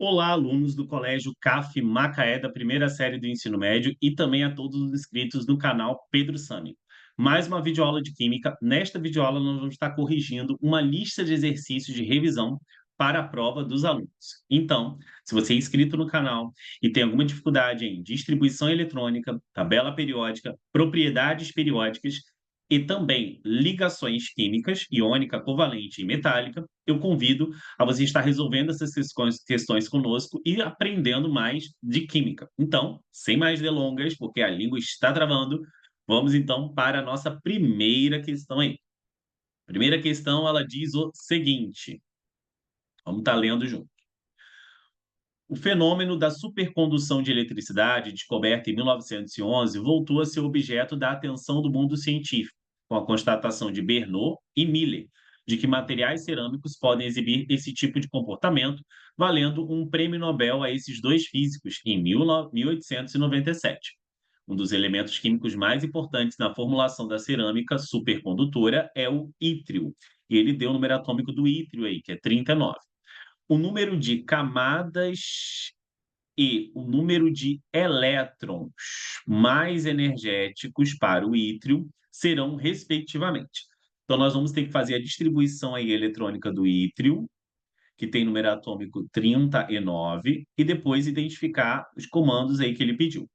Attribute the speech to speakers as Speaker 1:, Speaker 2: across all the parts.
Speaker 1: Olá, alunos do Colégio CAF Macaé da primeira série do ensino médio e também a todos os inscritos no canal Pedro Sami. Mais uma videoaula de Química. Nesta videoaula, nós vamos estar corrigindo uma lista de exercícios de revisão para a prova dos alunos. Então, se você é inscrito no canal e tem alguma dificuldade em distribuição eletrônica, tabela periódica, propriedades periódicas e também ligações químicas, iônica, covalente e metálica, eu convido a você estar resolvendo essas questões conosco e aprendendo mais de química. Então, sem mais delongas, porque a língua está travando, vamos então para a nossa primeira questão aí. Primeira questão, ela diz o seguinte, vamos estar lendo junto. O fenômeno da supercondução de eletricidade, descoberto em 1911, voltou a ser objeto da atenção do mundo científico, com a constatação de Bernoulli e Miller de que materiais cerâmicos podem exibir esse tipo de comportamento, valendo um prêmio Nobel a esses dois físicos em 1897. Um dos elementos químicos mais importantes na formulação da cerâmica supercondutora é o ítrio, e ele deu o número atômico do ítrio aí, que é 39. O número de camadas e o número de elétrons mais energéticos para o ítrio serão respectivamente. Então, nós vamos ter que fazer a distribuição aí eletrônica do ítrio, que tem número atômico 39, e depois identificar os comandos aí que ele pediu.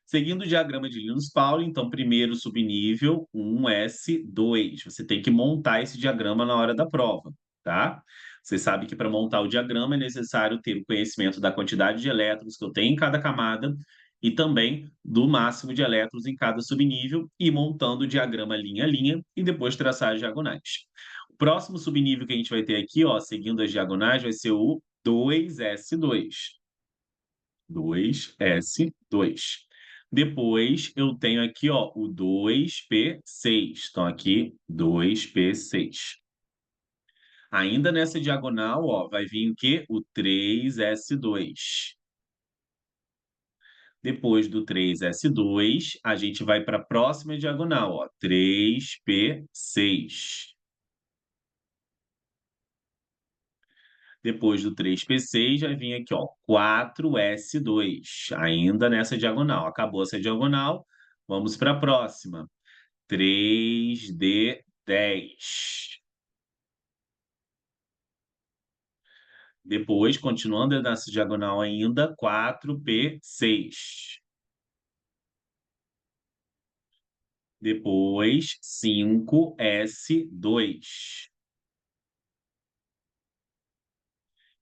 Speaker 1: Seguindo o diagrama de Linus-Pauling, então, primeiro subnível, 1s2. Você tem que montar esse diagrama na hora da prova, tá? Você sabe que para montar o diagrama é necessário ter o conhecimento da quantidade de elétrons que eu tenho em cada camada e também do máximo de elétrons em cada subnível e montando o diagrama linha a linha e depois traçar as diagonais. O próximo subnível que a gente vai ter aqui, ó, seguindo as diagonais, vai ser o 2s2. 2s2. Depois eu tenho aqui, ó, o 2p6. Então aqui 2p6. Ainda nessa diagonal, ó, vai vir o quê? O 3s2. Depois do 3s2, a gente vai para a próxima diagonal, ó, 3p6. Depois do 3p6, vai vir aqui, ó, 4s2, ainda nessa diagonal. Acabou essa diagonal, vamos para a próxima. 3d10. Depois, continuando nessa diagonal ainda, 4p6. Depois, 5s2.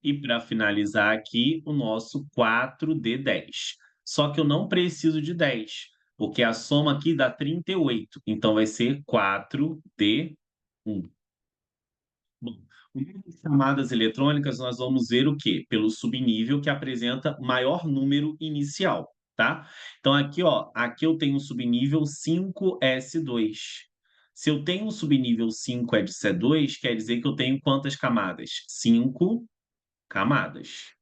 Speaker 1: E para finalizar aqui, o nosso 4d10. Só que eu não preciso de 10, porque a soma aqui dá 38, então vai ser 4d1. Bom, o nível de chamadas eletrônicas nós vamos ver o quê? Pelo subnível que apresenta maior número inicial, tá? Então aqui, ó, aqui eu tenho um subnível 5s2. Se eu tenho um subnível 5s2, quer dizer que eu tenho quantas camadas? 5 camadas.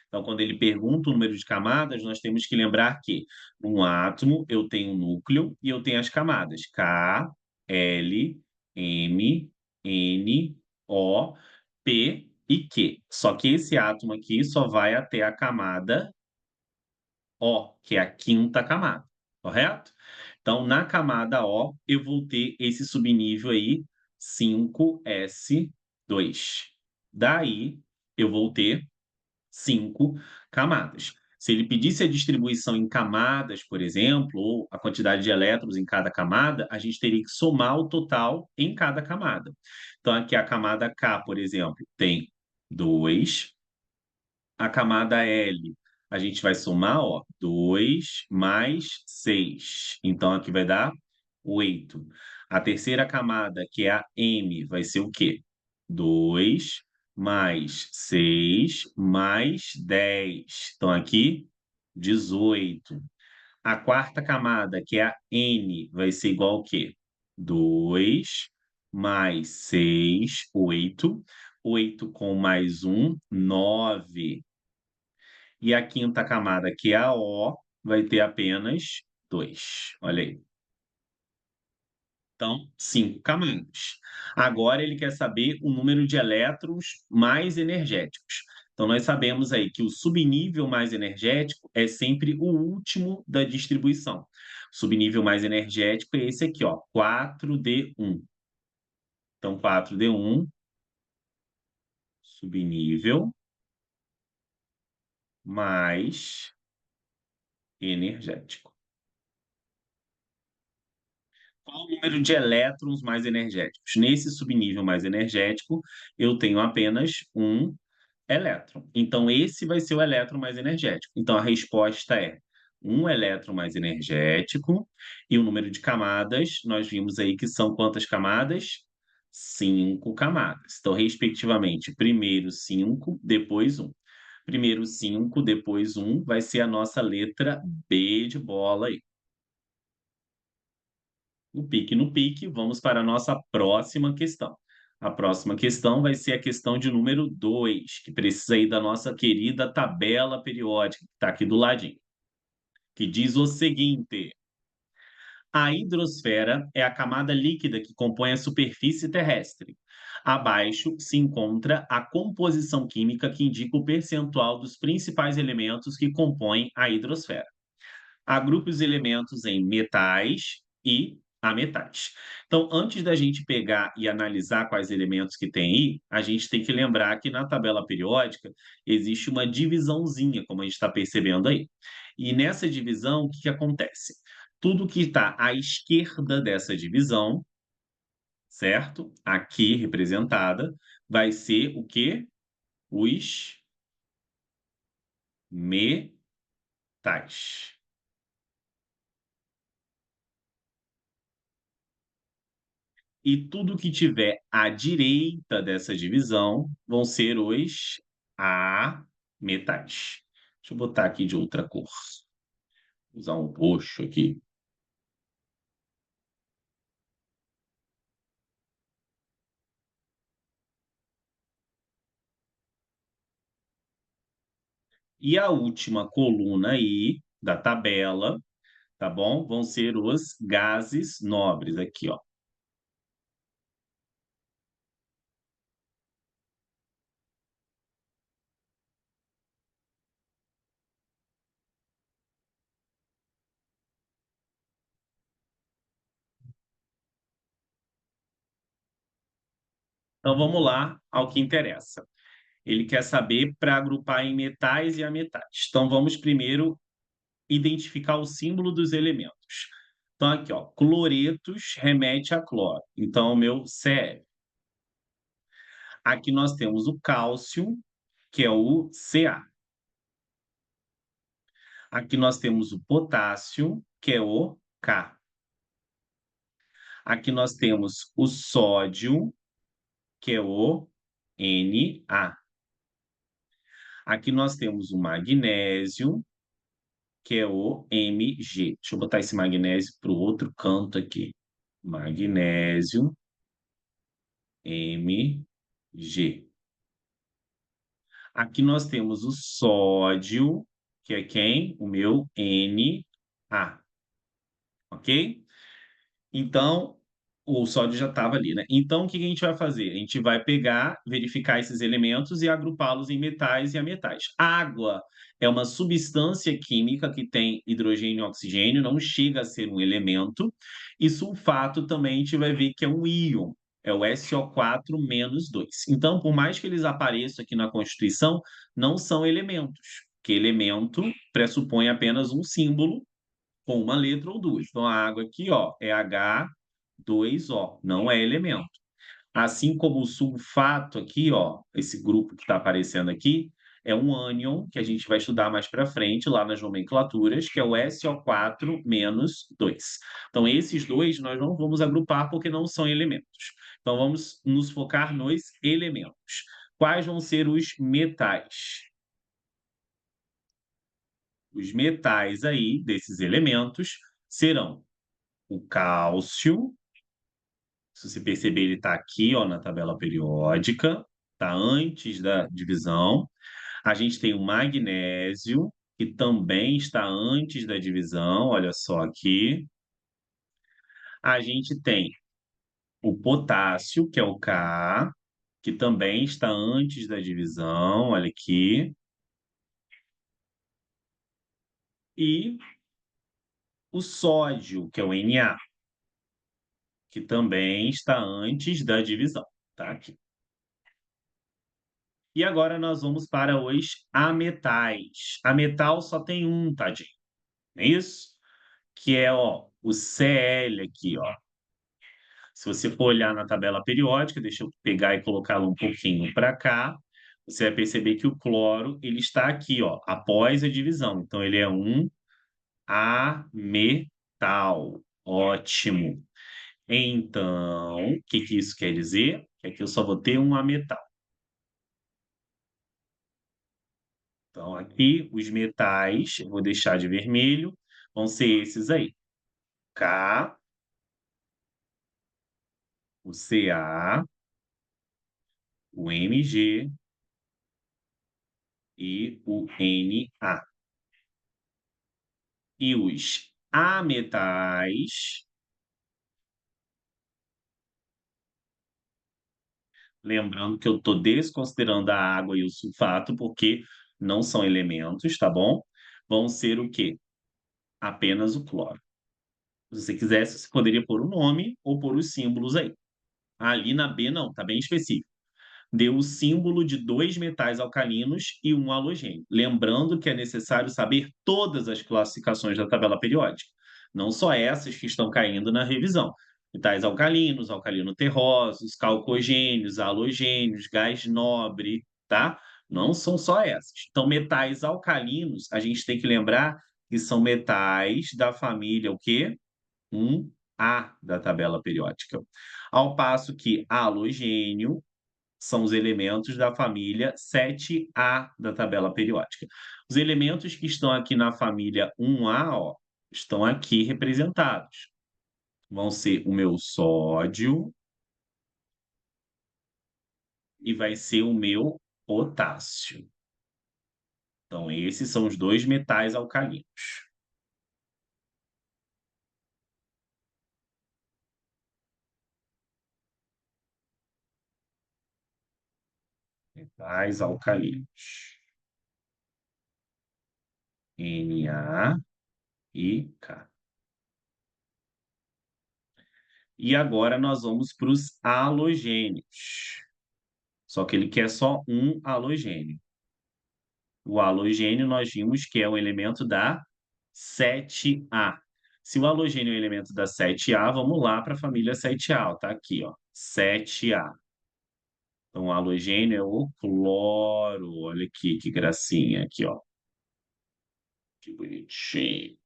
Speaker 1: Então, quando ele pergunta o número de camadas, nós temos que lembrar que num átomo eu tenho um núcleo e eu tenho as camadas K, L, M, N, O, P e Q. Só que esse átomo aqui só vai até a camada O, que é a quinta camada, correto? Então, na camada O, eu vou ter esse subnível aí, 5s2. Daí, eu vou ter 5 camadas. Se ele pedisse a distribuição em camadas, por exemplo, ou a quantidade de elétrons em cada camada, a gente teria que somar o total em cada camada. Então, aqui a camada K, por exemplo, tem 2. A camada L, a gente vai somar, ó, 2 mais 6. Então, aqui vai dar 8. A terceira camada, que é a M, vai ser o quê? 2 mais 6 mais 10. Então, aqui, 18. A quarta camada, que é a N, vai ser igual ao quê? 2 mais 6, 8. 8 com mais 1, 9. E a quinta camada, que é a O, vai ter apenas 2. Olha aí. Então, 5 camadas. Agora ele quer saber o número de elétrons mais energéticos. Então, nós sabemos aí que o subnível mais energético é sempre o último da distribuição. O subnível mais energético é esse aqui, ó, 4D1. Então, 4D1, subnível mais energético. Qual o número de elétrons mais energéticos? Nesse subnível mais energético, eu tenho apenas um elétron. Então, esse vai ser o elétron mais energético. Então, a resposta é um elétron mais energético. E o número de camadas, nós vimos aí que são quantas camadas? 5 camadas. Então, respectivamente, primeiro 5, depois um. Primeiro 5, depois um, vai ser a nossa letra B de bola aí. No pique, vamos para a nossa próxima questão. A próxima questão vai ser a questão de número 2, que precisa aí da nossa querida tabela periódica, que está aqui do ladinho, que diz o seguinte: a hidrosfera é a camada líquida que compõe a superfície terrestre. Abaixo se encontra a composição química que indica o percentual dos principais elementos que compõem a hidrosfera. Agrupe os elementos em metais e ametais. Então, antes da gente pegar e analisar quais elementos que tem aí, a gente tem que lembrar que na tabela periódica existe uma divisãozinha, como a gente está percebendo aí. E nessa divisão, o que que acontece? Tudo que está à esquerda dessa divisão, certo? Aqui representada, vai ser o quê? Os metais. E tudo que tiver à direita dessa divisão vão ser os ametais. Deixa eu botar aqui de outra cor. Vou usar um roxo aqui. E a última coluna aí da tabela, tá bom? Vão ser os gases nobres aqui, ó. Então vamos lá ao que interessa. Ele quer saber para agrupar em metais e ametais. Então vamos primeiro identificar o símbolo dos elementos. Então, aqui, ó, cloretos remete a cloro. Então, o meu Cl. Aqui nós temos o cálcio, que é o Ca. Aqui nós temos o potássio, que é o K. Aqui nós temos o sódio, que é o Na. Aqui nós temos o magnésio, que é o Mg. Deixa eu botar esse magnésio para o outro canto aqui. Magnésio, Mg. Aqui nós temos o sódio, que é quem? O meu Na, ok? Então, o sódio já estava ali, né? Então, o que que a gente vai fazer? A gente vai pegar, verificar esses elementos e agrupá-los em metais e ametais. Água é uma substância química que tem hidrogênio e oxigênio, não chega a ser um elemento. E sulfato também a gente vai ver que é um íon, é o SO4-2. Então, por mais que eles apareçam aqui na Constituição, não são elementos, porque elemento pressupõe apenas um símbolo com uma letra ou duas. Então, a água aqui, ó, é H2O, não é elemento. Assim como o sulfato aqui, ó, esse grupo que está aparecendo aqui, é um ânion, que a gente vai estudar mais para frente, lá nas nomenclaturas, que é o SO4-2. Então, esses dois nós não vamos agrupar porque não são elementos. Então, vamos nos focar nos elementos. Quais vão ser os metais? Os metais aí, desses elementos, serão o cálcio, se você perceber, ele está aqui, ó, na tabela periódica, está antes da divisão. A gente tem o magnésio, que também está antes da divisão, olha só aqui. A gente tem o potássio, que é o K. que também está antes da divisão, olha aqui, e o sódio, que é o Na, que também está antes da divisão, tá aqui. E agora nós vamos para os ametais. Ametal só tem um, tadinho, não é isso? Que é, ó, o Cl aqui, ó. Se você for olhar na tabela periódica, deixa eu pegar e colocá-lo um pouquinho para cá, você vai perceber que o cloro, ele está aqui, ó, após a divisão. Então ele é um ametal. Ótimo. Então, o que que isso quer dizer? É que eu só vou ter um ametal. Então, aqui, os metais, eu vou deixar de vermelho, vão ser esses aí: K, o Ca, o Mg e o Na. E os ametais, lembrando que eu estou desconsiderando a água e o sulfato, porque não são elementos, tá bom? Vão ser o quê? Apenas o cloro. Se você quisesse, você poderia pôr o nome ou pôr os símbolos aí. Ali na B, não, tá bem específico. Deu o símbolo de dois metais alcalinos e um halogênio. Lembrando que é necessário saber todas as classificações da tabela periódica, não só essas que estão caindo na revisão. Metais alcalinos, alcalino-terrosos, calcogênios, halogênios, gás nobre, tá? Não são só essas. Então, metais alcalinos, a gente tem que lembrar que são metais da família o quê? 1A da tabela periódica. Ao passo que halogênio são os elementos da família 7A da tabela periódica. Os elementos que estão aqui na família 1A, ó, estão aqui representados. Vão ser o meu sódio e vai ser o meu potássio. Então, esses são os dois metais alcalinos. Metais alcalinos. Na e K. E agora nós vamos para os halogênios. Só que ele quer só um halogênio. O halogênio nós vimos que é um elemento da 7A. Se o halogênio é um elemento da 7A, vamos lá para a família 7A, ó, tá aqui, ó, 7A. Então, o halogênio é o cloro. Olha aqui, que gracinha, aqui, ó. Que bonitinho.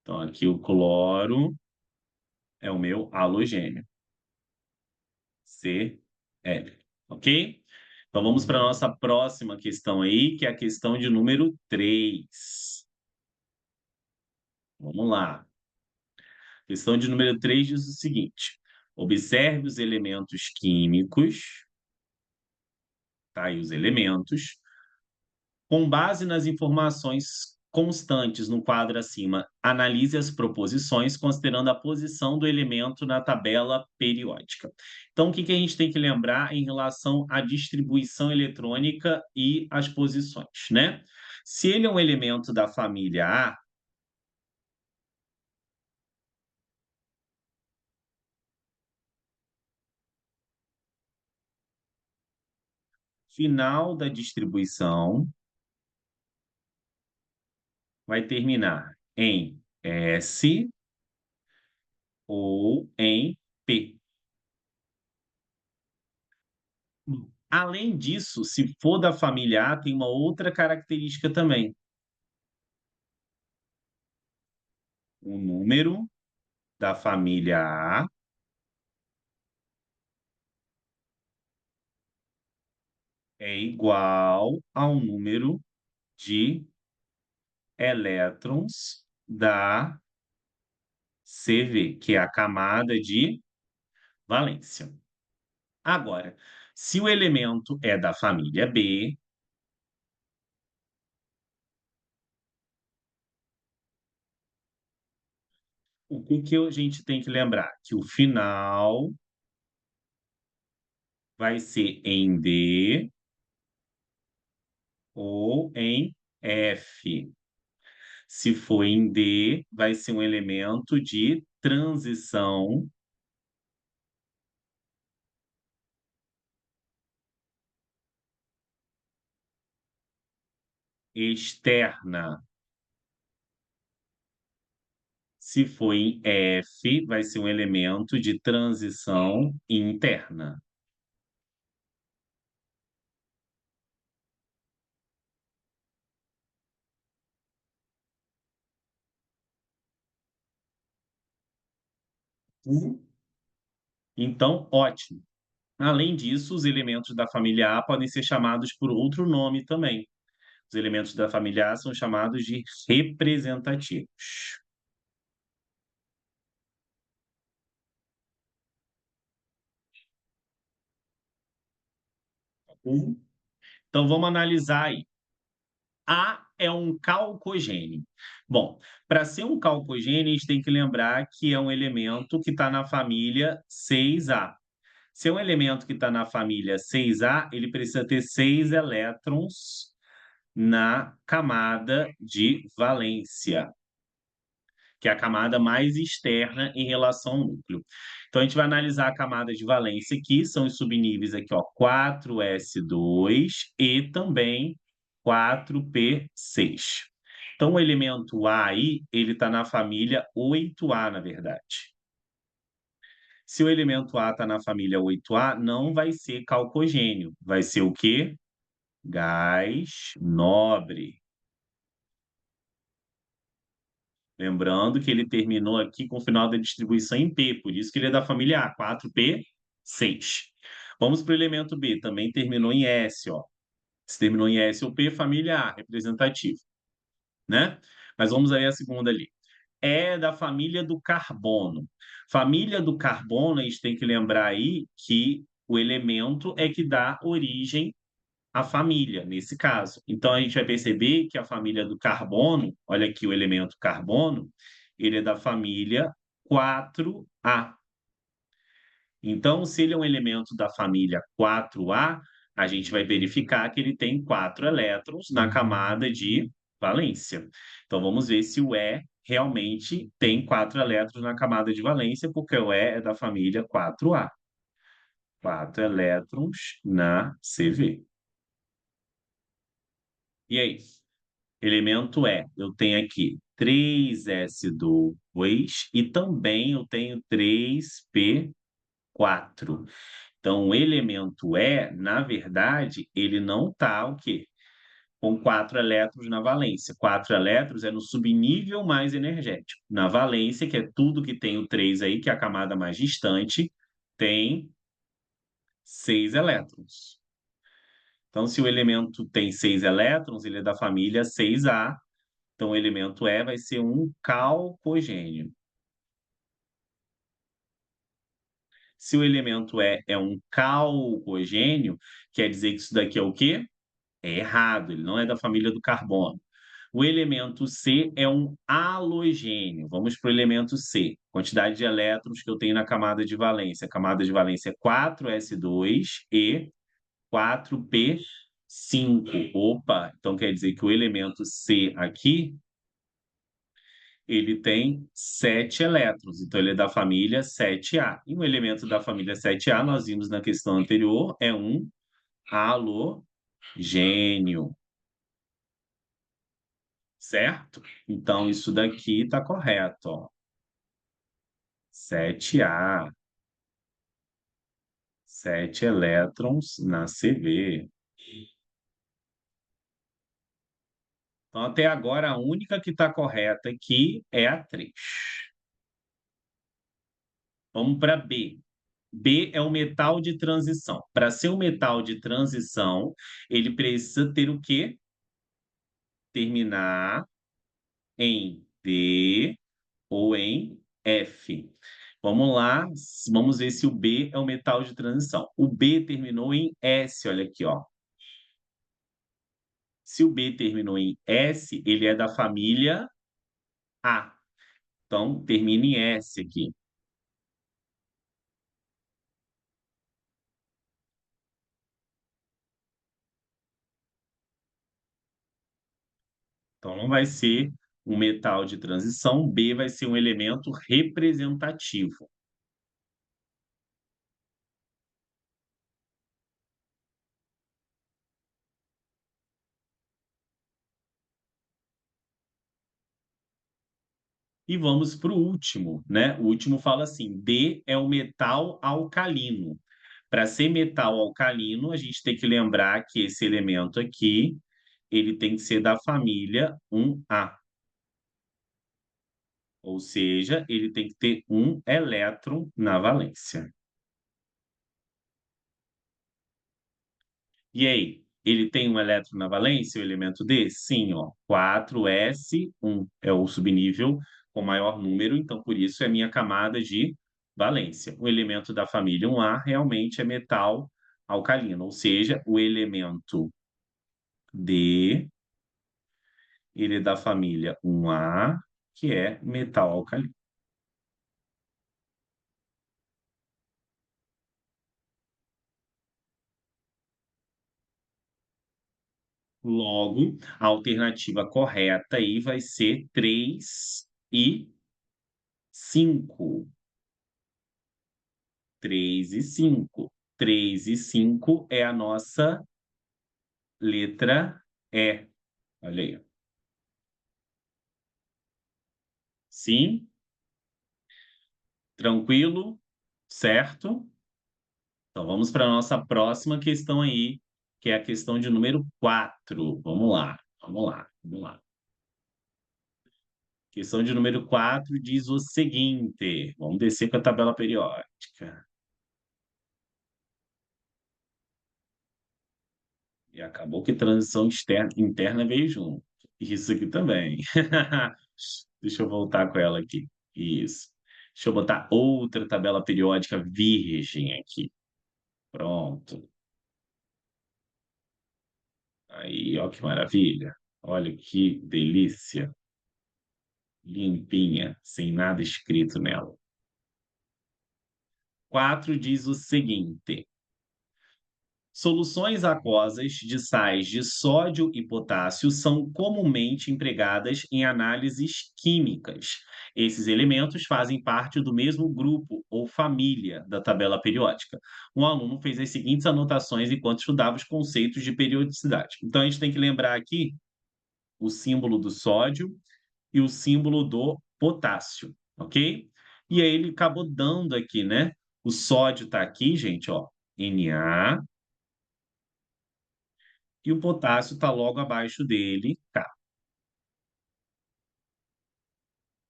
Speaker 1: Então, aqui o cloro é o meu halogênio. Cl, ok? Então vamos para a nossa próxima questão aí, que é a questão de número 3. Vamos lá. Questão de número 3 diz o seguinte: observe os elementos químicos, tá aí os elementos, com base nas informações constantes no quadro acima, analise as proposições considerando a posição do elemento na tabela periódica. Então, o que que a gente tem que lembrar em relação à distribuição eletrônica e as posições, né? Se ele é um elemento da família A, final da distribuição vai terminar em S ou em P. Além disso, se for da família A, tem uma outra característica também. O número da família A é igual ao número de elétrons da CV, que é a camada de valência. Agora, se o elemento é da família B, o que que a gente tem que lembrar? Que o final vai ser em D ou em F. Se for em D, vai ser um elemento de transição externa. Se for em F, vai ser um elemento de transição interna. Então, ótimo. Além disso, os elementos da família A podem ser chamados por outro nome também. Os elementos da família A são chamados de representativos. Então, vamos analisar aí. A é um calcogênio. Bom, para ser um calcogênio, a gente tem que lembrar que é um elemento que está na família 6A. Se é um elemento que está na família 6A, ele precisa ter 6 elétrons na camada de valência, que é a camada mais externa em relação ao núcleo. Então, a gente vai analisar a camada de valência aqui, são os subníveis aqui, ó, 4s2 e também 4p6. Então, o elemento A aí, ele está na família 8A, na verdade. Se o elemento A está na família 8A, não vai ser calcogênio, vai ser o quê? Gás nobre. Lembrando que ele terminou aqui com o final da distribuição em P, por isso que ele é da família A, 4p6. Vamos para o elemento B, também terminou em S, ó. Se terminou em S ou P, família A, representativo, né? Mas vamos aí a segunda ali. É da família do carbono. Família do carbono, a gente tem que lembrar aí que o elemento é que dá origem à família, nesse caso. Então, a gente vai perceber que a família do carbono, olha aqui o elemento carbono, ele é da família 4A. Então, se ele é um elemento da família 4A, a gente vai verificar que ele tem 4 elétrons na camada de valência. Então, vamos ver se o E realmente tem 4 elétrons na camada de valência, porque o E é da família 4A. 4 elétrons na CV. E aí? Elemento E, eu tenho aqui 3s2 e também eu tenho 3p4. Então, o elemento E, na verdade, ele não está o quê? Com 4 elétrons na valência. 4 elétrons é no subnível mais energético. Na valência, que é tudo que tem o 3 aí, que é a camada mais distante, tem 6 elétrons. Então, se o elemento tem 6 elétrons, ele é da família 6A. Então, o elemento E vai ser um calcogênio. Se o elemento E é um calcogênio, quer dizer que isso daqui é o quê? É errado, ele não é da família do carbono. O elemento C é um halogênio. Vamos para o elemento C. Quantidade de elétrons que eu tenho na camada de valência. A camada de valência é 4s2 e 4p5. Opa, então quer dizer que o elemento C aqui ele tem 7 elétrons, então ele é da família 7A. E um elemento da família 7A, nós vimos na questão anterior, é um halogênio, certo? Então, isso daqui está correto, ó. 7A, 7 elétrons na CV. Então, até agora, a única que está correta aqui é a 3. Vamos para B. B é o metal de transição. Para ser um metal de transição, ele precisa ter o quê? Terminar em D ou em F. Vamos lá, vamos ver se o B é o metal de transição. O B terminou em S, olha aqui, ó. Se o B terminou em S, ele é da família A. Então, termina em S aqui. Então não vai ser um metal de transição, B vai ser um elemento representativo. E vamos para o último, né? O último fala assim: D é o metal alcalino. Para ser metal alcalino, a gente tem que lembrar que esse elemento aqui, ele tem que ser da família 1A, ou seja, ele tem que ter um elétron na valência. E aí, ele tem um elétron na valência, o elemento D? Sim, ó, 4s1 é o subnível com maior número, então por isso é minha camada de valência. O elemento da família 1A realmente é metal alcalino, ou seja, o elemento D, ele é da família 1A, que é metal alcalino. Logo, a alternativa correta aí vai ser 3 e 5. 3 e 5. 3 e 5 é a nossa letra E. Olha aí. Sim? Tranquilo? Certo? Então vamos para a nossa próxima questão aí, que é a questão de número 4. Vamos lá, vamos lá, vamos lá. Questão de número 4 diz o seguinte, vamos descer com a tabela periódica. E acabou que transição interna veio junto. Isso aqui também. Deixa eu voltar com ela aqui. Isso. Deixa eu botar outra tabela periódica virgem aqui. Pronto. Aí, ó que maravilha. Olha que delícia. Limpinha, sem nada escrito nela. 4 diz o seguinte: soluções aquosas de sais de sódio e potássio são comumente empregadas em análises químicas. Esses elementos fazem parte do mesmo grupo ou família da tabela periódica. Um aluno fez as seguintes anotações enquanto estudava os conceitos de periodicidade. Então, a gente tem que lembrar aqui o símbolo do sódio e o símbolo do potássio, ok? E aí ele acabou dando aqui, né? O sódio está aqui, gente, ó, Na, e o potássio está logo abaixo dele, K.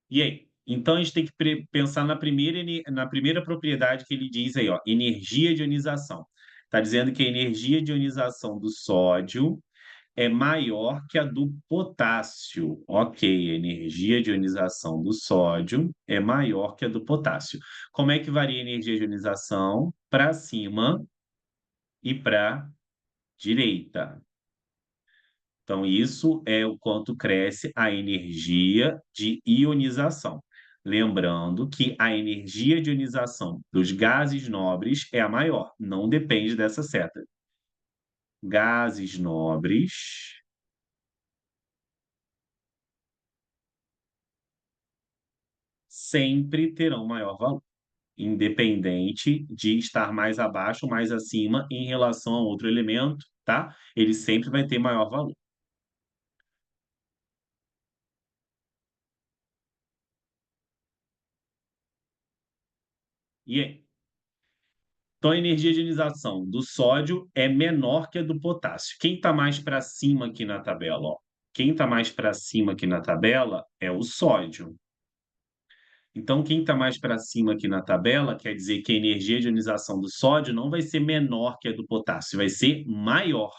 Speaker 1: E aí? Então a gente tem que pensar na primeira propriedade que ele diz aí, ó, energia de ionização. Está dizendo que a energia de ionização do sódio é maior que a do potássio. Ok, a energia de ionização do sódio é maior que a do potássio. Como é que varia a energia de ionização? Para cima e para direita. Então, isso é o quanto cresce a energia de ionização. Lembrando que a energia de ionização dos gases nobres é a maior, não depende dessa seta. Gases nobres sempre terão maior valor, independente de estar mais abaixo ou mais acima em relação a outro elemento, tá? Ele sempre vai ter maior valor. E aí? Então, a energia de ionização do sódio é menor que a do potássio. Quem está mais para cima aqui na tabela? Ó? Quem está mais para cima aqui na tabela é o sódio. Então, quem está mais para cima aqui na tabela quer dizer que a energia de ionização do sódio não vai ser menor que a do potássio, vai ser maior,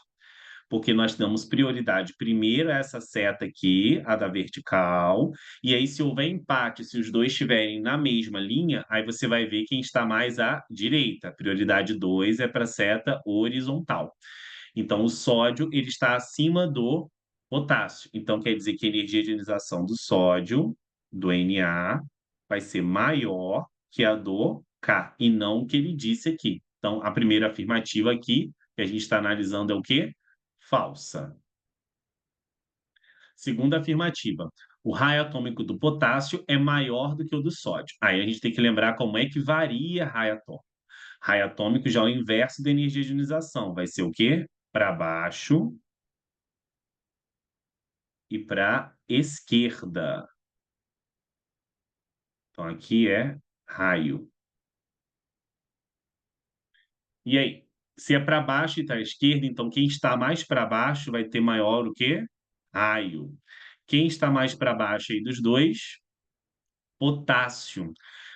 Speaker 1: porque nós damos prioridade primeiro a essa seta aqui, a da vertical, e aí se houver empate, se os dois estiverem na mesma linha, aí você vai ver quem está mais à direita. Prioridade 2 é para a seta horizontal. Então, o sódio ele está acima do potássio. Então, quer dizer que a energia de ionização do sódio, do Na, vai ser maior que a do K, e não o que ele disse aqui. Então, a primeira afirmativa aqui, que a gente está analisando é o quê? Falsa. Segunda afirmativa. O raio atômico do potássio é maior do que o do sódio. Aí a gente tem que lembrar como é que varia raio atômico. Raio atômico já é o inverso da energia de ionização. Vai ser o quê? Para baixo e para esquerda. Então aqui é raio. E aí? Se é para baixo e está à esquerda, então quem está mais para baixo vai ter maior o quê? Raio. Quem está mais para baixo aí dos dois? Potássio.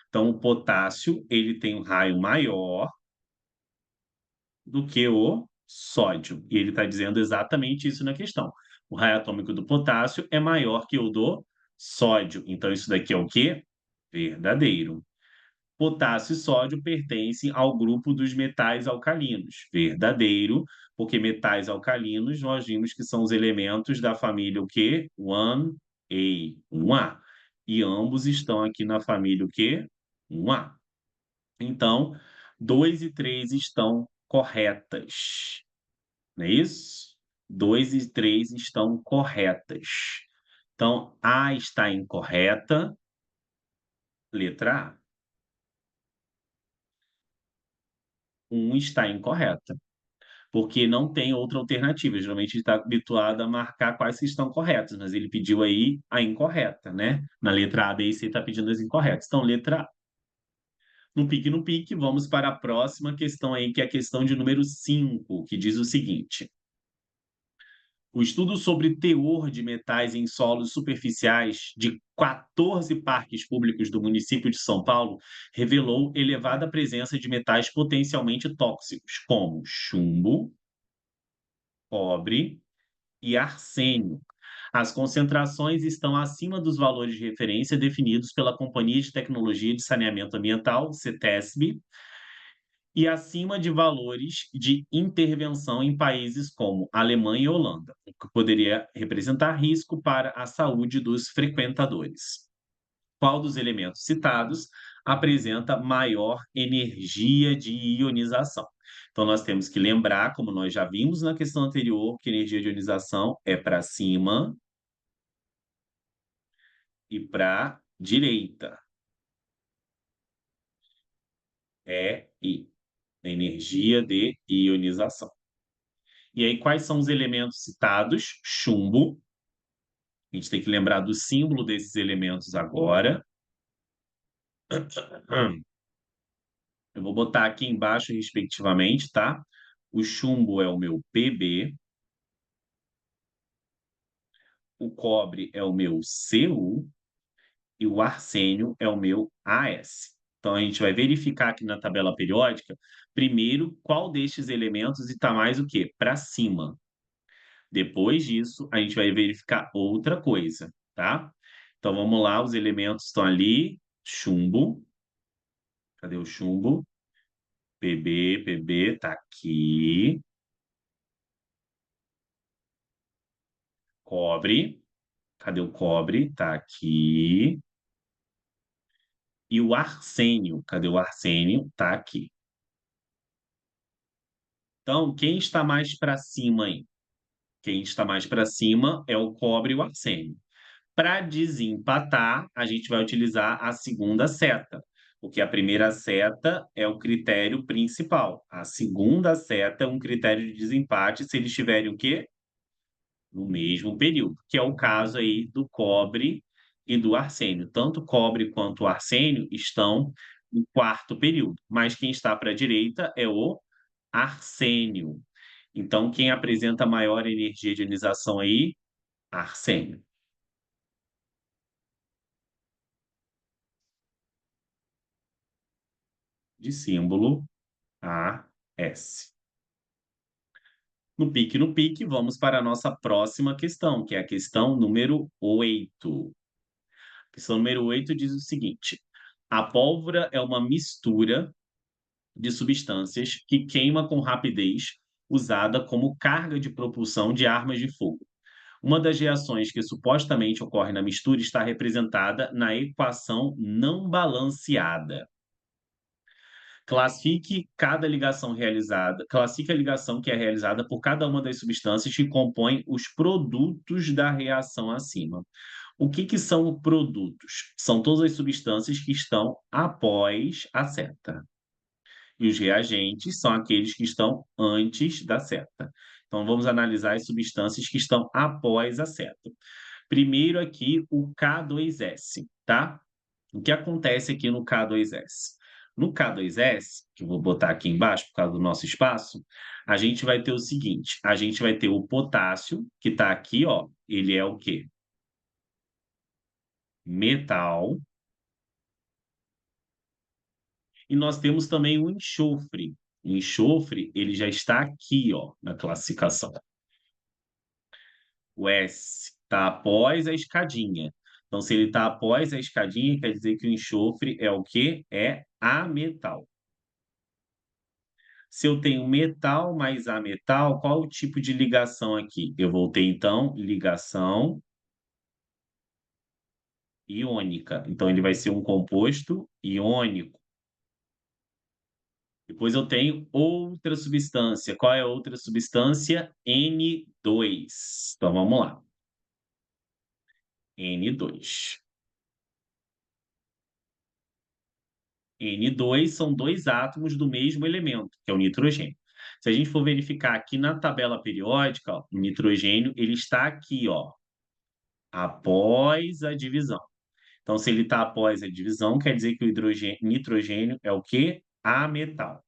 Speaker 1: Então o potássio, ele tem um raio maior do que o sódio. E ele está dizendo exatamente isso na questão. O raio atômico do potássio é maior que o do sódio. Então isso daqui é o quê? Verdadeiro. Potássio e sódio pertencem ao grupo dos metais alcalinos. Verdadeiro, porque metais alcalinos nós vimos que são os elementos da família o quê? 1A, 1A. E ambos estão aqui na família o quê? 1A. Então, 2 e 3 estão corretas, não é isso? 2 e 3 estão corretas. Então, A está incorreta, letra A. 1 está incorreta, porque não tem outra alternativa. Geralmente a gente está habituado a marcar quais que estão corretas, mas ele pediu aí a incorreta, né? Na letra A, B e C está pedindo as incorretas. Então, letra A. No pique, vamos para a próxima questão aí, que é a questão de número 5, que diz o seguinte: o estudo sobre teor de metais em solos superficiais de 14 parques públicos do município de São Paulo revelou elevada presença de metais potencialmente tóxicos, como chumbo, cobre e arsênio. As concentrações estão acima dos valores de referência definidos pela Companhia de Tecnologia de Saneamento Ambiental, CETESB, e acima de valores de intervenção em países como Alemanha e Holanda, o que poderia representar risco para a saúde dos frequentadores. Qual dos elementos citados apresenta maior energia de ionização? Então, nós temos que lembrar, como nós já vimos na questão anterior, que energia de ionização é para cima e para direita. É I, energia de ionização. E aí, quais são os elementos citados? Chumbo. A gente tem que lembrar do símbolo desses elementos agora. Eu vou botar aqui embaixo, respectivamente, tá? O chumbo é o meu Pb, o cobre é o meu Cu e o arsênio é o meu As. Então, a gente vai verificar aqui na tabela periódica, primeiro, qual destes elementos está mais o quê? Para cima. Depois disso, a gente vai verificar outra coisa, tá? Então vamos lá, os elementos estão ali, chumbo. Cadê o chumbo? Pb, tá aqui. Cobre. Cadê o cobre? Tá aqui. E o arsênio, cadê o arsênio? Tá aqui. Então, quem está mais para cima aí? Quem está mais para cima é o cobre e o arsênio. Para desempatar, a gente vai utilizar a segunda seta, porque a primeira seta é o critério principal. A segunda seta é um critério de desempate se eles estiverem o quê? No mesmo período, que é o caso aí do cobre e do arsênio. Tanto o cobre quanto o arsênio estão no quarto período, mas quem está para a direita é o arsênio. Então, quem apresenta maior energia de ionização aí? Arsênio. De símbolo AS. No pique, vamos para a nossa próxima questão, que é a questão número 8. A questão número 8 diz o seguinte: a pólvora é uma mistura de substâncias que queima com rapidez, usada como carga de propulsão de armas de fogo. Uma das reações que supostamente ocorre na mistura está representada na equação não balanceada. Classifique a ligação que é realizada por cada uma das substâncias que compõem os produtos da reação acima. O que que são produtos? São todas as substâncias que estão após a seta. E os reagentes são aqueles que estão antes da seta. Então vamos analisar as substâncias que estão após a seta. Primeiro aqui o K2S, tá? O que acontece aqui no K2S? No K2S, que eu vou botar aqui embaixo por causa do nosso espaço, a gente vai ter o seguinte: a gente vai ter o potássio, que está aqui, ó, ele é o quê? Metal. E nós temos também o enxofre. O enxofre, ele já está aqui, ó, na classificação. O S está após a escadinha. Então, se ele está após a escadinha, quer dizer que o enxofre é o quê? É ametal. Se eu tenho metal mais ametal, qual o tipo de ligação aqui? Eu vou ter, então, ligação iônica. Então, ele vai ser um composto iônico. Depois eu tenho outra substância. Qual é a outra substância? N2. Então, vamos lá. N2. N2 são dois átomos do mesmo elemento, que é o nitrogênio. Se a gente for verificar aqui na tabela periódica, ó, o nitrogênio ele está aqui, ó, após a divisão. Então, se ele está após a divisão, quer dizer que o nitrogênio é o quê? Ametal.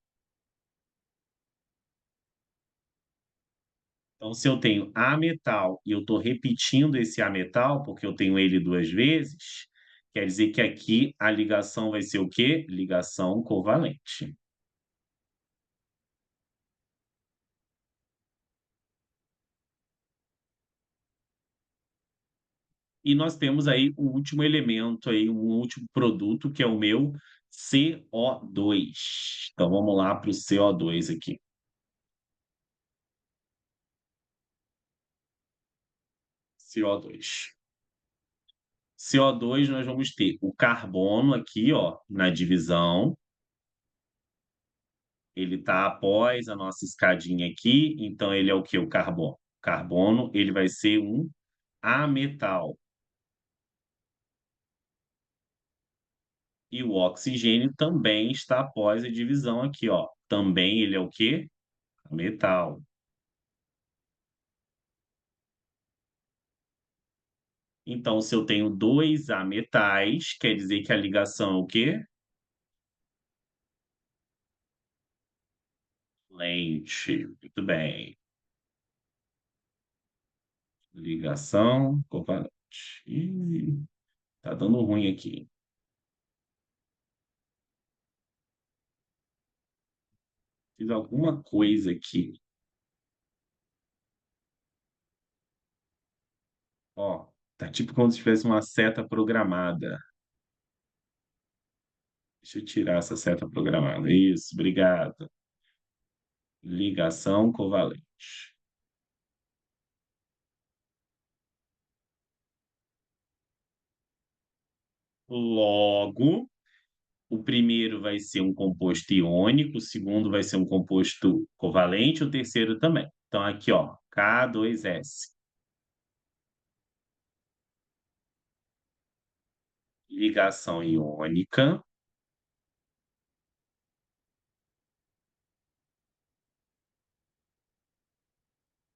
Speaker 1: Então, se eu tenho ametal e eu estou repetindo esse ametal, porque eu tenho ele duas vezes, quer dizer que aqui a ligação vai ser o quê? Ligação covalente. E nós temos aí o último elemento aí, um último produto, que é o meu CO2. Então vamos lá para o CO2 aqui. CO2. CO2 nós vamos ter o carbono aqui, ó, na divisão. Ele está após a nossa escadinha aqui, então ele é o que? O carbono. Carbono, ele vai ser um ametal. E o oxigênio também está após a divisão aqui, ó. Também ele é o quê? Metal. Então, se eu tenho 2 ametais, quer dizer que a ligação é o quê? Lente. Muito bem. Ligação covalente. Ih, tá dando ruim aqui. Fiz alguma coisa aqui. Ó, tá tipo como se tivesse uma seta programada. Deixa eu tirar essa seta programada. Isso, obrigado. Ligação covalente. Logo, o primeiro vai ser um composto iônico, o segundo vai ser um composto covalente, o terceiro também. Então, aqui, ó, K2S. Ligação iônica.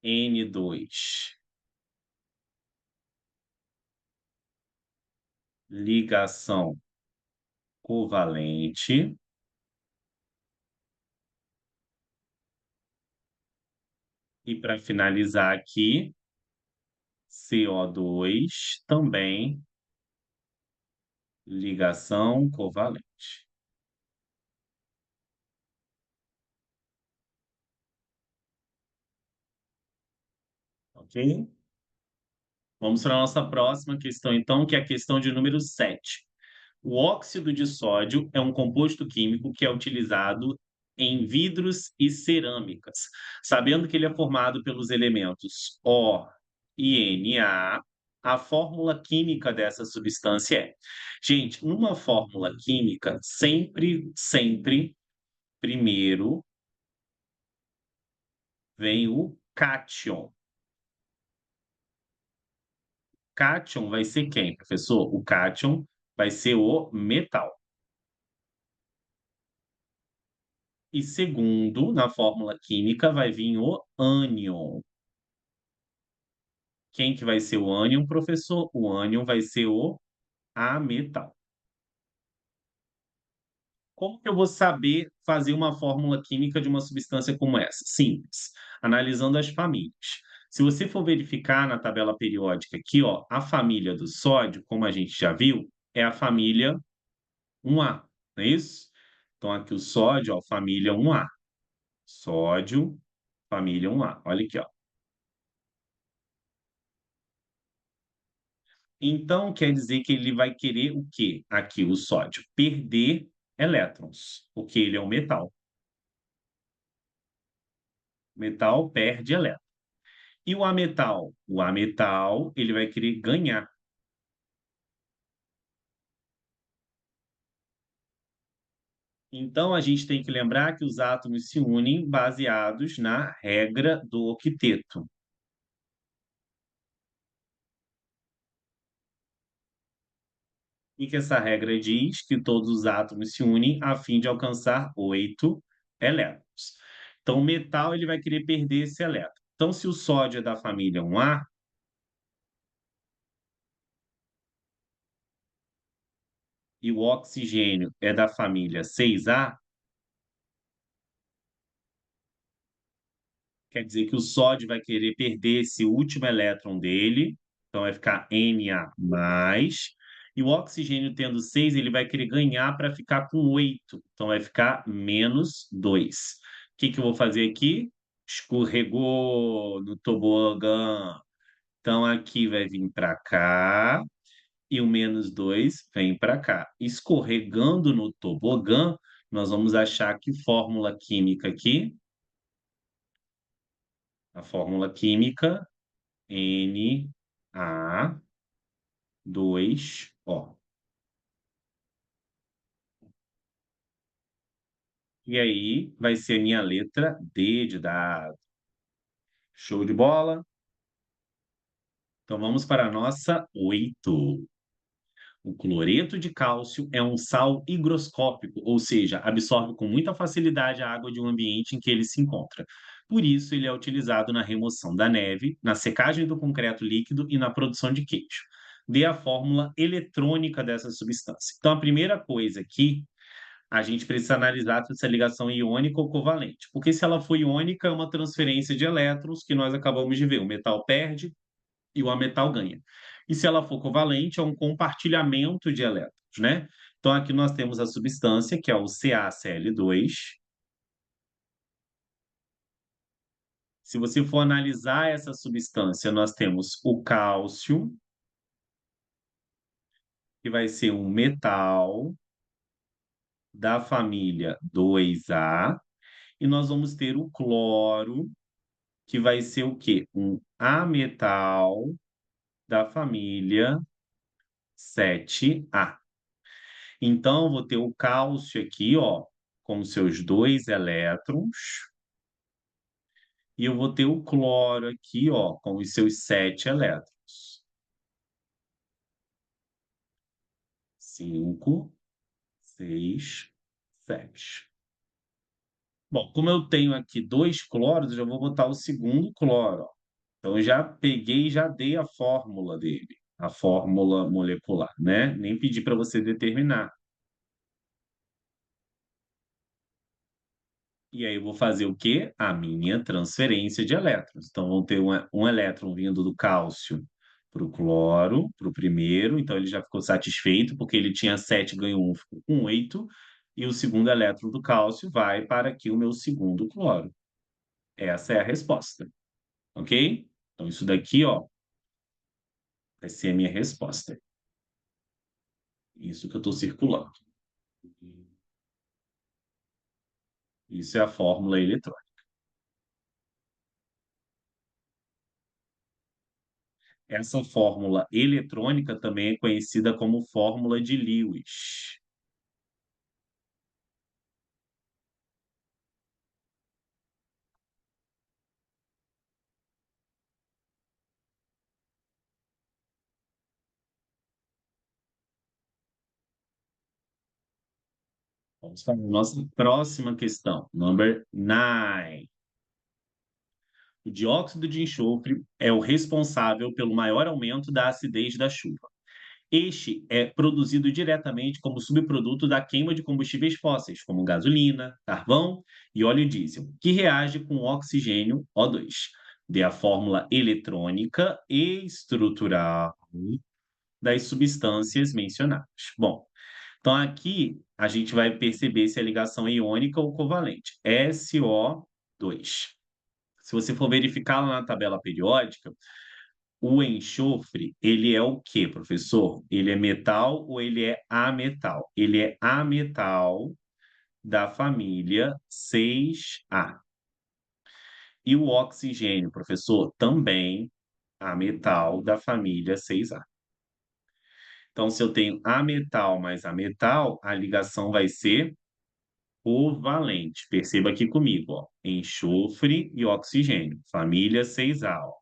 Speaker 1: N2. Ligação covalente. E para finalizar aqui, CO2 também ligação covalente. Ok? Vamos para a nossa próxima questão, então, que é a questão de número 7. O óxido de sódio é um composto químico que é utilizado em vidros e cerâmicas. Sabendo que ele é formado pelos elementos O e Na, a fórmula química dessa substância é. Gente, numa fórmula química, sempre Primeiro vem o cátion. Cátion vai ser quem, professor? O cátion vai ser o metal. E segundo, na fórmula química, vai vir o ânion. Quem que vai ser o ânion, professor? O ânion vai ser o ametal. Como que eu vou saber fazer uma fórmula química de uma substância como essa? Simples, analisando as famílias. Se você for verificar na tabela periódica aqui, ó, a família do sódio, como a gente já viu, é a família 1A, não é isso? Então aqui o sódio, ó, família 1A. Sódio, família 1A. Olha aqui, ó. Então quer dizer que ele vai querer o quê? Aqui o sódio, perder elétrons, porque ele é um metal. Metal perde elétrons. E o ametal? O ametal, ele vai querer ganhar. Então, a gente tem que lembrar que os átomos se unem baseados na regra do octeto. E que essa regra diz que todos os átomos se unem a fim de alcançar 8 elétrons. Então, o metal ele vai querer perder esse elétron. Então, se o sódio é da família 1A e o oxigênio é da família 6A, quer dizer que o sódio vai querer perder esse último elétron dele, então vai ficar Na+, e o oxigênio tendo 6, ele vai querer ganhar para ficar com 8, então vai ficar -2. O que que eu vou fazer aqui? Escorregou no tobogã. Então aqui vai vir para cá e o -2 vem para cá. Escorregando no tobogã, nós vamos achar que fórmula química aqui? A fórmula química Na2O. E aí vai ser minha letra D de dado. Show de bola? Então vamos para a nossa 8. O cloreto de cálcio é um sal higroscópico, ou seja, absorve com muita facilidade a água de um ambiente em que ele se encontra. Por isso, ele é utilizado na remoção da neve, na secagem do concreto líquido e na produção de queijo. Dê a fórmula eletrônica dessa substância. Então, a primeira coisa aqui, a gente precisa analisar se essa ligação é iônica ou covalente. Porque se ela for iônica, é uma transferência de elétrons que nós acabamos de ver. O metal perde, e o ametal ganha. E se ela for covalente, é um compartilhamento de elétrons, né? Então, aqui nós temos a substância, que é o CaCl2. Se você for analisar essa substância, nós temos o cálcio, que vai ser um metal da família 2A, e nós vamos ter o cloro, que vai ser o quê? Um ametal da família 7A. Então, vou ter o cálcio aqui, ó, com seus 2 elétrons, e eu vou ter o cloro aqui, ó, com os seus 7 elétrons. 5, 6, 7. Bom, como eu tenho aqui 2 cloros, eu já vou botar o segundo cloro, ó. Então, eu já peguei e já dei a fórmula dele, a fórmula molecular, né? Nem pedi para você determinar. E aí eu vou fazer o quê? A minha transferência de elétrons. Então, vão ter um elétron vindo do cálcio para o cloro, para o primeiro, então ele já ficou satisfeito, porque ele tinha 7, ganhou 1, ficou com 8, e o segundo elétron do cálcio vai para aqui o meu segundo cloro. Essa é a resposta, ok? Então, isso daqui, ó, vai ser a minha resposta. Isso que eu estou circulando. Isso é a fórmula eletrônica. Essa fórmula eletrônica também é conhecida como fórmula de Lewis. Vamos para a nossa próxima questão, number 9. O dióxido de enxofre é o responsável pelo maior aumento da acidez da chuva. Este é produzido diretamente como subproduto da queima de combustíveis fósseis, como gasolina, carvão e óleo diesel, que reage com oxigênio O2. Dê a fórmula eletrônica e estrutural das substâncias mencionadas. Bom, então aqui a gente vai perceber se a ligação é iônica ou covalente. SO2. Se você for verificar lá na tabela periódica, o enxofre, ele é o quê, professor? Ele é metal ou ele é ametal? Ele é ametal da família 6A. E o oxigênio, professor, também ametal da família 6A. Então, se eu tenho ametal mais ametal, a ligação vai ser covalente. Perceba aqui comigo, ó. Enxofre e oxigênio, família 6A, ó.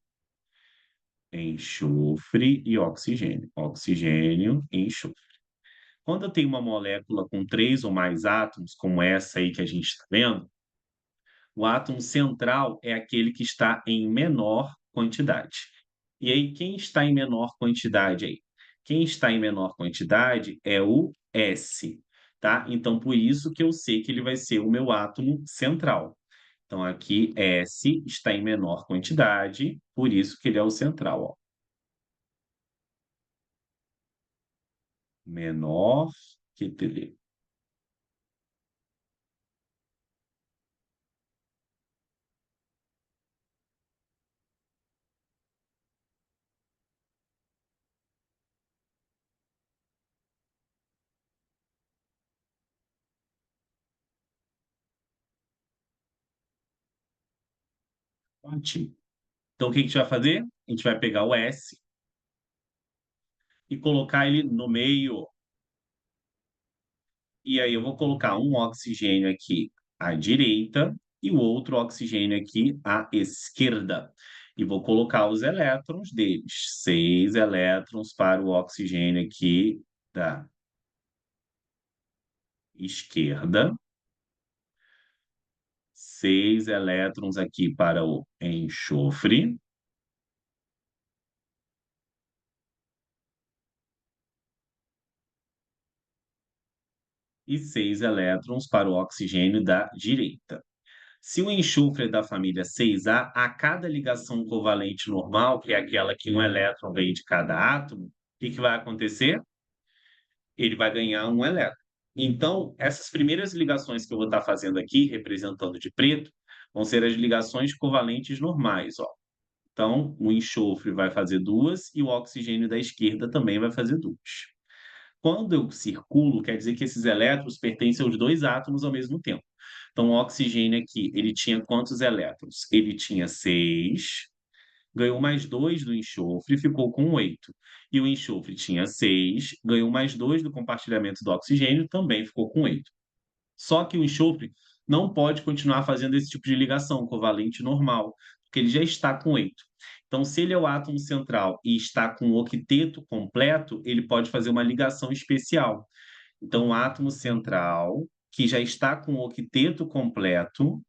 Speaker 1: Enxofre e oxigênio. Oxigênio e enxofre. Quando eu tenho uma molécula com 3 ou mais átomos, como essa aí que a gente está vendo, o átomo central é aquele que está em menor quantidade. E aí, quem está em menor quantidade aí? Quem está em menor quantidade é o S, tá? Então, por isso que eu sei que ele vai ser o meu átomo central. Então, aqui S está em menor quantidade, por isso que ele é o central, ó. Menor que 3. Ótimo. Então, o que a gente vai fazer? A gente vai pegar o S e colocar ele no meio. E aí eu vou colocar um oxigênio aqui à direita e o outro oxigênio aqui à esquerda. E vou colocar os elétrons deles. 6 elétrons para o oxigênio aqui da esquerda. 6 elétrons aqui para o enxofre. E 6 elétrons para o oxigênio da direita. Se o enxofre é da família 6A, a cada ligação covalente normal, que é aquela que um elétron vem de cada átomo, o que que vai acontecer? Ele vai ganhar um elétron. Então, essas primeiras ligações que eu vou estar fazendo aqui, representando de preto, vão ser as ligações covalentes normais, ó. Então, o enxofre vai fazer 2 e o oxigênio da esquerda também vai fazer 2. Quando eu circulo, quer dizer que esses elétrons pertencem aos 2 átomos ao mesmo tempo. Então, o oxigênio aqui, ele tinha quantos elétrons? Ele tinha 6, ganhou mais 2 do enxofre, ficou com 8. E o enxofre tinha 6, ganhou mais 2 do compartilhamento do oxigênio, também ficou com 8. Só que o enxofre não pode continuar fazendo esse tipo de ligação covalente normal, porque ele já está com 8. Então, se ele é o átomo central e está com o octeto completo, ele pode fazer uma ligação especial. Então, o átomo central, que já está com o octeto completo,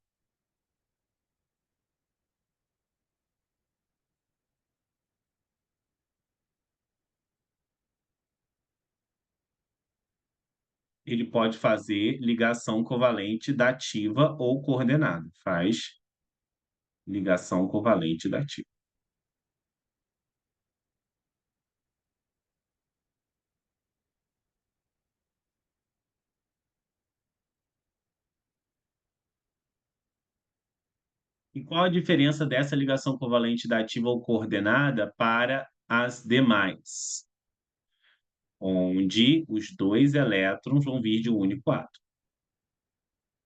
Speaker 1: ele pode fazer ligação covalente dativa ou coordenada. Faz ligação covalente dativa. E qual a diferença dessa ligação covalente dativa ou coordenada para as demais? Onde os 2 elétrons vão vir de um único átomo.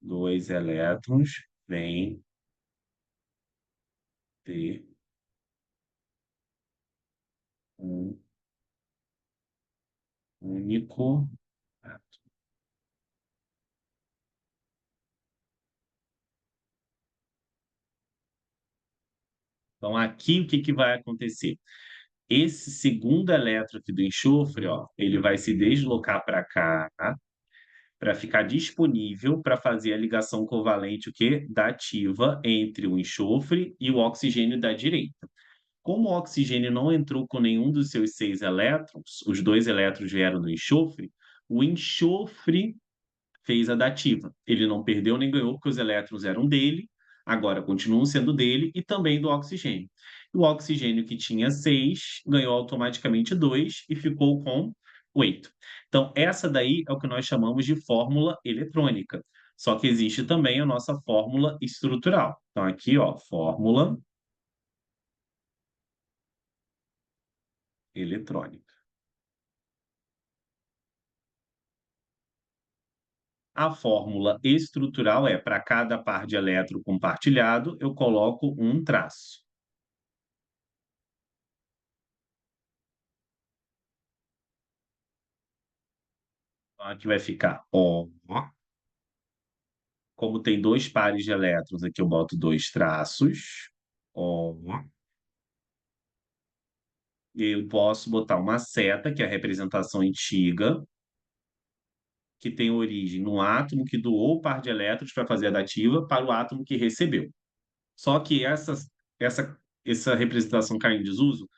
Speaker 1: 2 elétrons vêm de um único átomo. Então, aqui o que que vai acontecer? Esse segundo elétron aqui do enxofre, ó, ele vai se deslocar para cá, tá? para ficar disponível para fazer a ligação covalente o quê? Dativa entre o enxofre e o oxigênio da direita. Como o oxigênio não entrou com nenhum dos seus 6 elétrons, os 2 elétrons vieram do enxofre, o enxofre fez a dativa. Ele não perdeu nem ganhou, porque os elétrons eram dele, agora continuam sendo dele e também do oxigênio. O oxigênio que tinha 6 ganhou automaticamente 2 e ficou com 8. Então, essa daí é o que nós chamamos de fórmula eletrônica. Só que existe também a nossa fórmula estrutural. Então, aqui, ó, fórmula eletrônica. A fórmula estrutural é, para cada par de elétron compartilhado, eu coloco um traço. Então, aqui vai ficar O. Como tem 2 pares de elétrons, aqui eu boto 2 traços. O. E eu posso botar uma seta, que é a representação antiga, que tem origem no átomo que doou o par de elétrons para fazer a dativa, para o átomo que recebeu. Só que essa essa representação cai em desuso,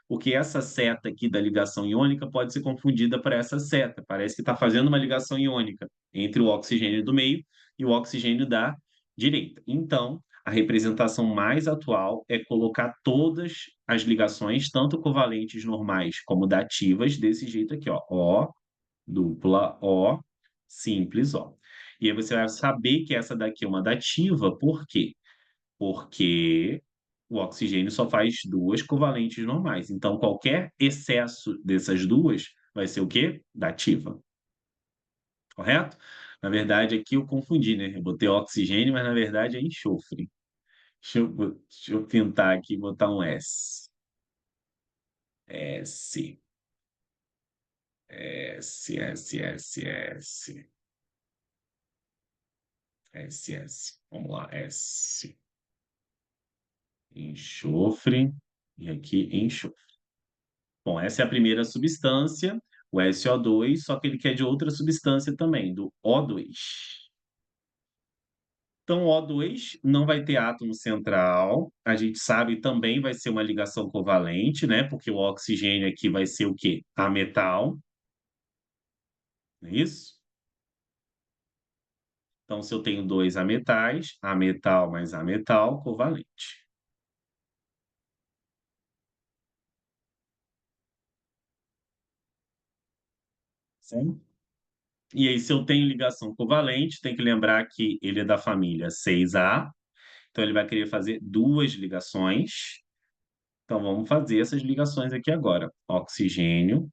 Speaker 1: porque essa seta aqui da ligação iônica pode ser confundida para essa seta. Parece que está fazendo uma ligação iônica entre o oxigênio do meio e o oxigênio da direita. Então, a representação mais atual é colocar todas as ligações, tanto covalentes normais como dativas, desse jeito aqui, ó. O, dupla O, simples O. E aí você vai saber que essa daqui é uma dativa, por quê? Porque o oxigênio só faz 2 covalentes normais, então qualquer excesso dessas 2 vai ser o quê? Dativa, correto? Na verdade aqui eu confundi, né, eu botei oxigênio, mas na verdade é enxofre. Deixa eu pintar aqui e botar um S. S, S, S, S, S, S, S. Vamos lá, S. Enxofre, e aqui enxofre. Bom, essa é a primeira substância, o SO2, só que ele quer de outra substância também, do O2. Então, o O2 não vai ter átomo central, a gente sabe também vai ser uma ligação covalente, né? Porque o oxigênio aqui vai ser o quê? Ametal, não é isso? Então, se eu tenho dois ametais, ametal mais ametal, covalente. Sim. E aí, se eu tenho ligação covalente, tem que lembrar que ele é da família 6A, então ele vai querer fazer duas ligações. Então vamos fazer essas ligações aqui agora. Oxigênio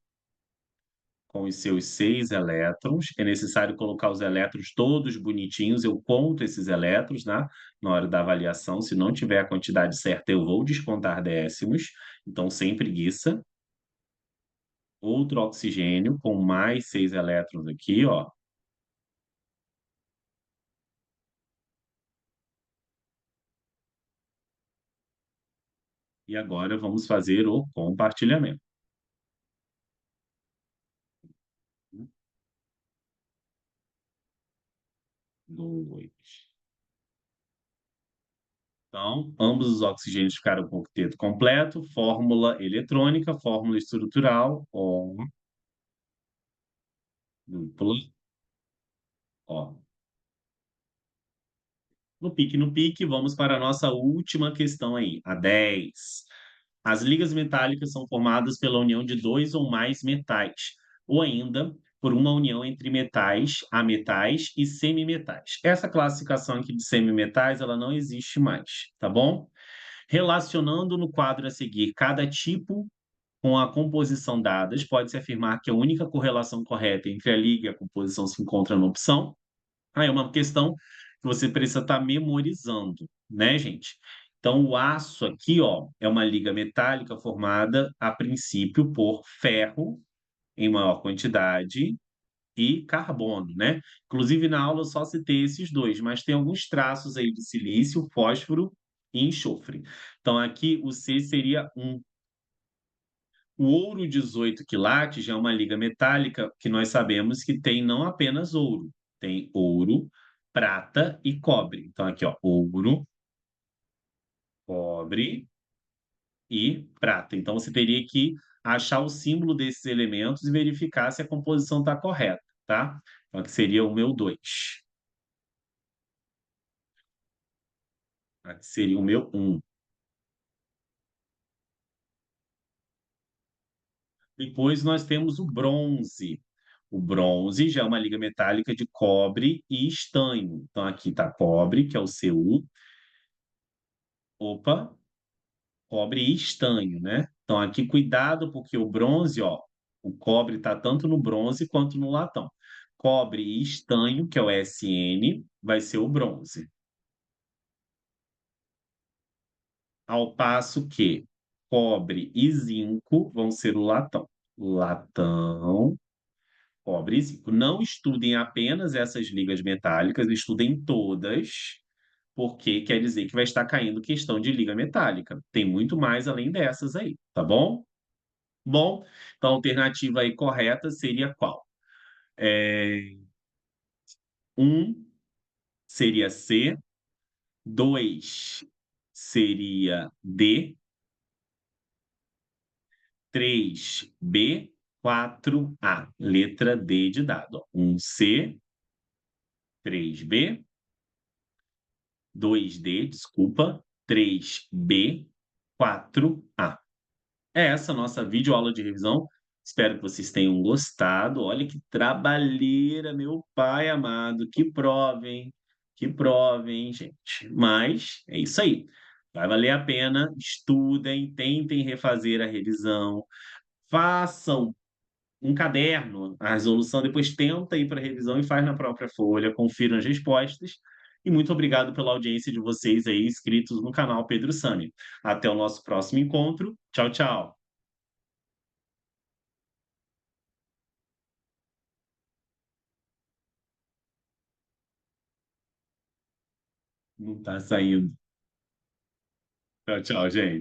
Speaker 1: com os seus 6 elétrons. É necessário colocar os elétrons todos bonitinhos. Eu conto esses elétrons, né, na hora da avaliação. Se não tiver a quantidade certa, eu vou descontar décimos. Então, sem preguiça. Outro oxigênio com mais 6 elétrons aqui, ó. E agora vamos fazer o compartilhamento. 2. Então, ambos os oxigênios ficaram com o octeto completo, fórmula eletrônica, fórmula estrutural, O, dupla, O. No pique, vamos para a nossa última questão aí, a 10. As ligas metálicas são formadas pela união de dois ou mais metais, ou ainda por uma união entre metais, ametais e semimetais. Essa classificação aqui de semimetais, ela não existe mais, tá bom? Relacionando no quadro a seguir cada tipo com a composição dadas, pode-se afirmar que a única correlação correta entre a liga e a composição se encontra na opção. É uma questão que você precisa estar memorizando, né, gente? Então, o aço aqui, ó, é uma liga metálica formada, a princípio, por ferro em maior quantidade e carbono, né? Inclusive, na aula eu só citei esses dois, mas tem alguns traços aí de silício, fósforo e enxofre. Então, aqui o C seria um. O ouro 18 quilates já é uma liga metálica que nós sabemos que tem não apenas ouro, Tem ouro, prata e cobre. Então, aqui, ó, ouro, cobre e prata. Então, você teria que achar o símbolo desses elementos e verificar se a composição está correta, tá? Então, aqui seria o meu 2. Aqui seria o meu 1. Depois nós temos o bronze. O bronze já é uma liga metálica de cobre e estanho. Então, aqui está cobre, que é o Cu. Opa, cobre e estanho, né? Então, aqui cuidado, porque o bronze, ó, o cobre está tanto no bronze quanto no latão. Cobre e estanho, que é o Sn, vai ser o bronze. Ao passo que cobre e zinco vão ser o latão. Latão, cobre e zinco. Não estudem apenas essas ligas metálicas, estudem todas, porque quer dizer que vai estar caindo questão de liga metálica. Tem muito mais além dessas aí, tá bom? Bom, então a alternativa aí correta seria qual? É, 1 seria C, 2 seria D, 3B, 4A. Letra D de dado. 1C, 3B, 2D, desculpa, 3B, 4A. É essa a nossa videoaula de revisão. Espero que vocês tenham gostado. Olha que trabalheira, meu pai amado. Que prova, hein? Que prova, hein, gente? Mas é isso aí. Vai valer a pena. Estudem, tentem refazer a revisão. Façam um caderno, a resolução, depois tenta ir para a revisão e faz na própria folha. Confiram as respostas. E muito obrigado pela audiência de vocês aí, inscritos no canal Pedro Sani. Até o nosso próximo encontro. Tchau, tchau. Não tá saindo. Tchau, tchau, gente.